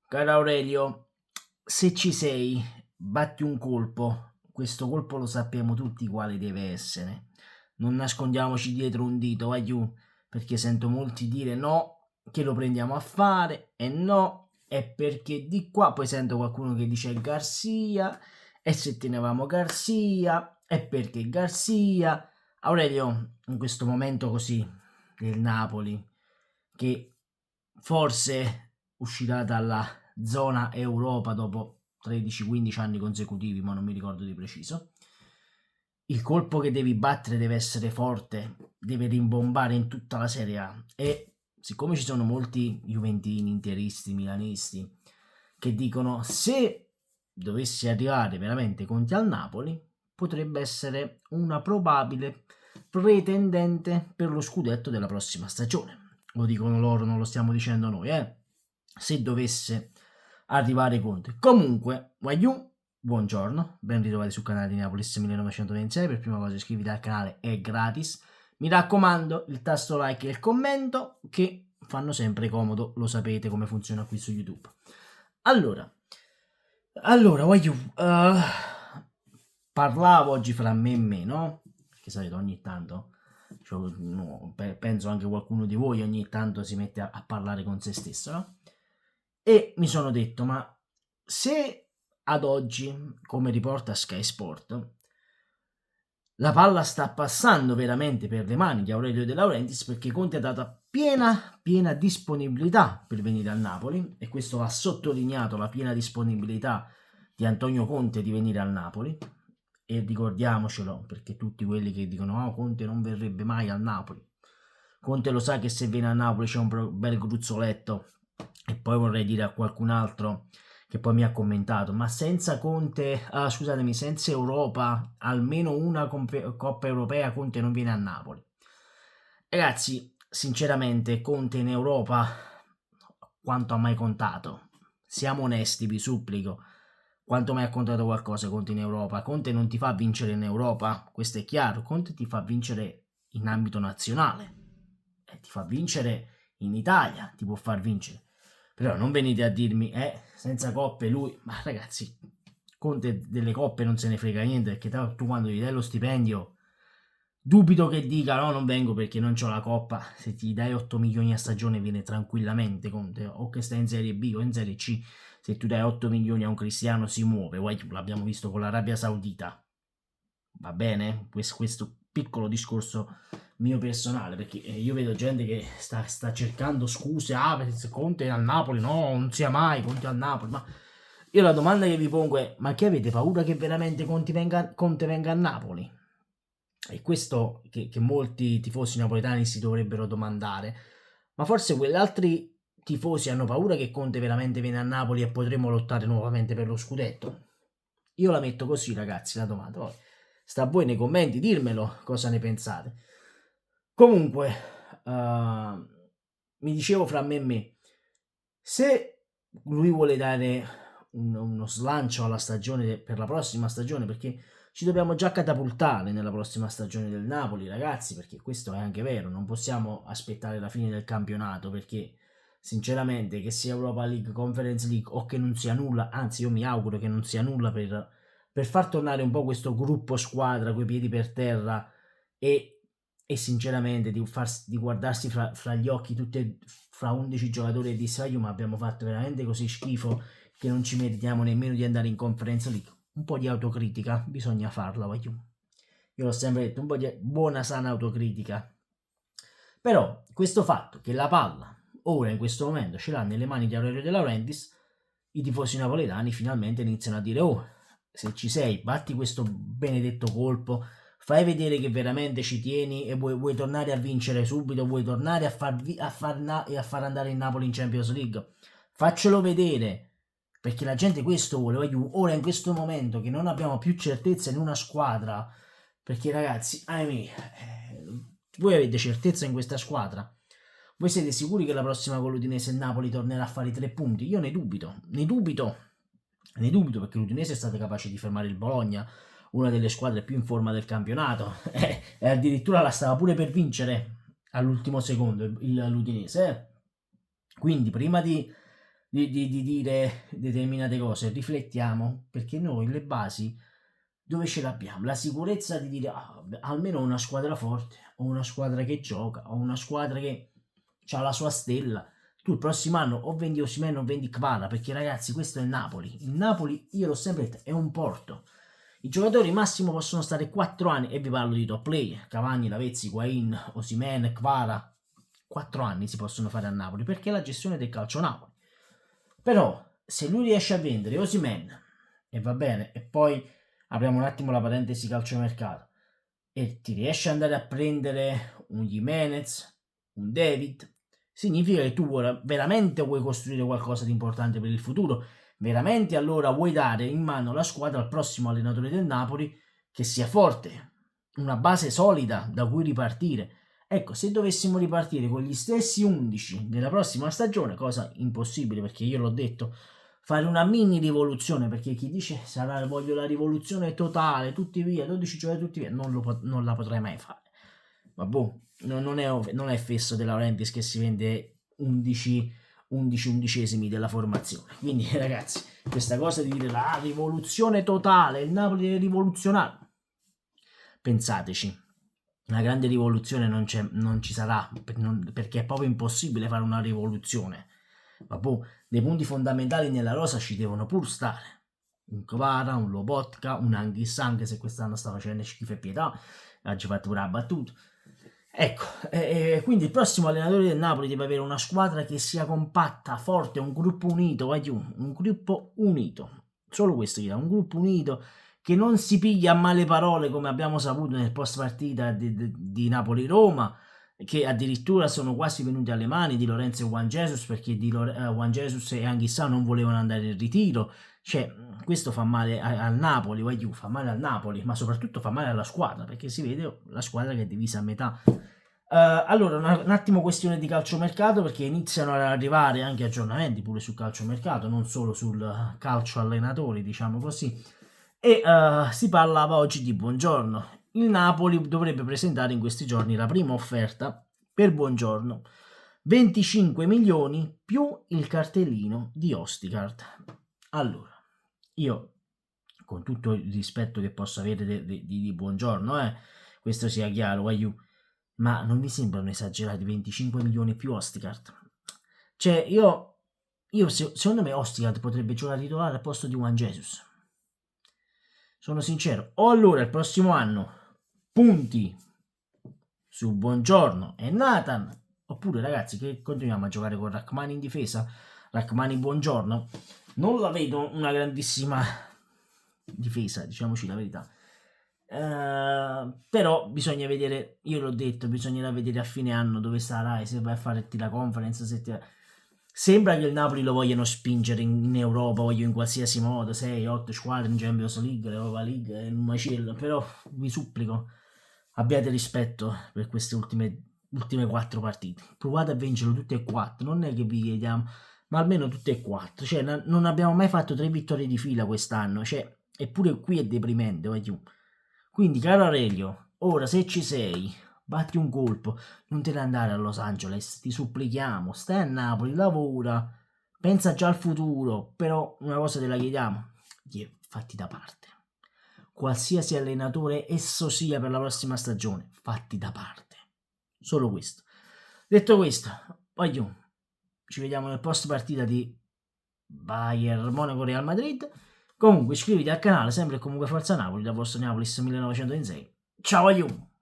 Caro Aurelio, se ci sei, batti un colpo. Questo colpo lo sappiamo tutti quale deve essere. Non nascondiamoci dietro un dito, vai giù, perché sento molti dire no, che lo prendiamo a fare, e no, è perché di qua poi sento qualcuno che dice Garcia, e se tenevamo Garcia, è perché Garcia. Aurelio, in questo momento così del Napoli, che forse uscirà dalla zona Europa dopo 13-15 anni consecutivi, ma non mi ricordo di preciso. Il colpo che devi battere deve essere forte, deve rimbombare in tutta la Serie A. E siccome ci sono molti juventini, interisti, milanisti che dicono se dovesse arrivare veramente Conte al Napoli, potrebbe essere una probabile pretendente per lo scudetto della prossima stagione. Lo dicono loro, non lo stiamo dicendo noi, se dovesse arrivare Conte. Comunque, Wagyu, buongiorno, ben ritrovati sul canale di Neapolis 1926. Per prima cosa iscriviti al canale, è gratis. Mi raccomando, il tasto like e il commento che fanno sempre comodo, lo sapete come funziona qui su YouTube. Allora, Wagyu, parlavo oggi fra me e me, no? Perché sapete, ogni tanto penso anche qualcuno di voi ogni tanto si mette a parlare con se stesso, no? E mi sono detto, ma se ad oggi, come riporta Sky Sport, la palla sta passando veramente per le mani di Aurelio De Laurentiis, perché Conte ha dato piena disponibilità per venire al Napoli, e questo va sottolineato, la piena disponibilità di Antonio Conte di venire al Napoli, e ricordiamocelo, perché tutti quelli che dicono oh, Conte non verrebbe mai al Napoli, Conte lo sa che se viene a Napoli c'è un bel gruzzoletto. E poi vorrei dire a qualcun altro che poi mi ha commentato, ma senza Conte, scusatemi, senza Europa, almeno una Coppa Europea, Conte non viene a Napoli. Ragazzi, sinceramente, Conte in Europa quanto ha mai contato? Siamo onesti, vi supplico. Quanto mai ha contato qualcosa Conte in Europa? Conte non ti fa vincere in Europa, questo è chiaro. Conte ti fa vincere in ambito nazionale, ti fa vincere in Italia, ti può far vincere. Però non venite a dirmi, senza coppe lui, ma ragazzi, Conte delle coppe non se ne frega niente, perché tu quando gli dai lo stipendio, dubito che dica no, non vengo perché non c'ho la coppa. Se ti dai 8 milioni a stagione viene tranquillamente Conte, o che stai in Serie B o in Serie C. Se tu dai 8 milioni a un Cristiano si muove, l'abbiamo visto con l'Arabia Saudita. Va bene? Questo piccolo discorso mio personale, perché io vedo gente che sta cercando scuse, perché Conte è al Napoli, no, non sia mai Conte al Napoli, ma io la domanda che vi pongo è, ma che avete paura che veramente Conte venga a Napoli? E questo che molti tifosi napoletani si dovrebbero domandare, ma forse quegli altri tifosi hanno paura che Conte veramente viene a Napoli e potremo lottare nuovamente per lo scudetto? Io la metto così, ragazzi, la domanda. Poi sta a voi nei commenti dirmelo cosa ne pensate. Comunque, mi dicevo fra me e me, se lui vuole dare uno slancio alla stagione per la prossima stagione, perché ci dobbiamo già catapultare nella prossima stagione del Napoli, ragazzi, perché questo è anche vero, non possiamo aspettare la fine del campionato, perché sinceramente che sia Europa League, Conference League o che non sia nulla, anzi io mi auguro che non sia nulla per far tornare un po' questo gruppo squadra coi piedi per terra e, e sinceramente di guardarsi fra gli occhi fra 11 giocatori e di Saio, ma abbiamo fatto veramente così schifo che non ci meritiamo nemmeno di andare in Conference League. Un po' di autocritica bisogna farla, voglio. Io l'ho sempre detto, un po' di buona sana autocritica. Però questo fatto che la palla ora in questo momento ce l'ha nelle mani di Aurelio De Laurentiis, i tifosi napoletani finalmente iniziano a dire oh, se ci sei, batti questo benedetto colpo, fai vedere che veramente ci tieni e vuoi tornare a vincere subito, vuoi tornare a far andare il Napoli in Champions League. Faccelo vedere, perché la gente questo vuole. Ora in questo momento che non abbiamo più certezza in una squadra, perché ragazzi, ahimè, voi avete certezza in questa squadra? Voi siete sicuri che la prossima con l'Udinese il Napoli tornerà a fare i 3 punti? Io ne dubito perché l'Udinese è stata capace di fermare il Bologna, una delle squadre più in forma del campionato, e addirittura la stava pure per vincere all'ultimo secondo l'Udinese. Quindi prima di di dire determinate cose, riflettiamo, perché noi le basi dove ce l'abbiamo? La sicurezza di dire "Ah, vabbè, almeno ho una squadra forte, ho una squadra che gioca, ho una squadra che ha la sua stella". Tu il prossimo anno o vendi Osimhen o vendi Kvara, perché ragazzi questo è il Napoli. Il Napoli, io l'ho sempre detto, è un porto. I giocatori massimo possono stare 4 anni, e vi parlo di top player, Cavani, Lavezzi, Higuain, Osimhen, Kvara. 4 anni si possono fare a Napoli, perché è la gestione del calcio Napoli. Però se lui riesce a vendere Osimhen, e va bene, e poi apriamo un attimo la parentesi calciomercato, e ti riesci ad andare a prendere un Jimenez, un David, significa che tu veramente vuoi costruire qualcosa di importante per il futuro, veramente allora vuoi dare in mano la squadra al prossimo allenatore del Napoli che sia forte, una base solida da cui ripartire. Ecco, se dovessimo ripartire con gli stessi 11 nella prossima stagione, cosa impossibile perché io l'ho detto, fare una mini rivoluzione, perché chi dice voglio la rivoluzione totale, tutti via, 12 giocatori tutti via, non la potrai mai fare. Ma boh, non è Fesso De Laurentiis che si vende 11 undicesimi della formazione. Quindi ragazzi, questa cosa di dire la rivoluzione totale, il Napoli è rivoluzionario, pensateci. Una grande rivoluzione non ci sarà, perché è proprio impossibile fare una rivoluzione. Ma boh, dei punti fondamentali nella rosa ci devono pur stare. Un Kvara, un Lobotka, un Anghis, anche se quest'anno sta facendo schifo e pietà, ha già fatto pure la battuta. Ecco, quindi il prossimo allenatore del Napoli deve avere una squadra che sia compatta, forte, un gruppo unito, un gruppo unito. Solo questo gli dà, un gruppo unito che non si piglia a male parole come abbiamo saputo nel post partita di Napoli-Roma, che addirittura sono quasi venuti alle mani di Lorenzo e Juan Jesus, perché Juan Jesus e Anghissà non volevano andare in ritiro. Cioè, questo fa male al Napoli, fa male al Napoli, ma soprattutto fa male alla squadra, perché si vede la squadra che è divisa a metà. Allora, un attimo questione di calciomercato, perché iniziano ad arrivare anche aggiornamenti pure sul calciomercato, non solo sul calcio allenatori, diciamo così. E si parlava oggi di Buongiorno. Il Napoli dovrebbe presentare in questi giorni la prima offerta per Buongiorno. 25 milioni più il cartellino di Osticard. Allora, io, con tutto il rispetto che posso avere di Buongiorno, questo sia chiaro, ma non mi sembrano esagerati 25 milioni più Osticard. Cioè, secondo me Osticard potrebbe giocare titolare al posto di Juan Jesus. Sono sincero. O allora il prossimo anno punti su Buongiorno e Nathan, oppure ragazzi che continuiamo a giocare con Rachmani in difesa, Rachmani Buongiorno. Non la vedo una grandissima difesa, diciamoci la verità. Però bisogna vedere, io l'ho detto, bisognerà vedere a fine anno dove sarà e se vai a fare la conference, sembra che il Napoli lo vogliano spingere in Europa, in qualsiasi modo, 6-8 squadre in Champions League, l'Europa League, in un macello, però vi supplico, abbiate rispetto per queste ultime 4 partite, provate a vincerlo tutte e 4, non è che vi chiediamo, ma almeno tutte e 4, cioè non abbiamo mai fatto 3 vittorie di fila quest'anno, cioè, eppure qui è deprimente, quindi caro Aurelio, ora se ci sei, batti un colpo, non te ne andare a Los Angeles, ti supplichiamo, stai a Napoli, lavora, pensa già al futuro, però una cosa te la chiediamo, fatti da parte. Qualsiasi allenatore esso sia per la prossima stagione, fatti da parte. Solo questo. Detto questo, ci vediamo nel post partita di Bayern Monaco Real Madrid. Comunque iscriviti al canale, sempre e comunque Forza Napoli, da vostro Neapolis 1906. Ciao aiuto!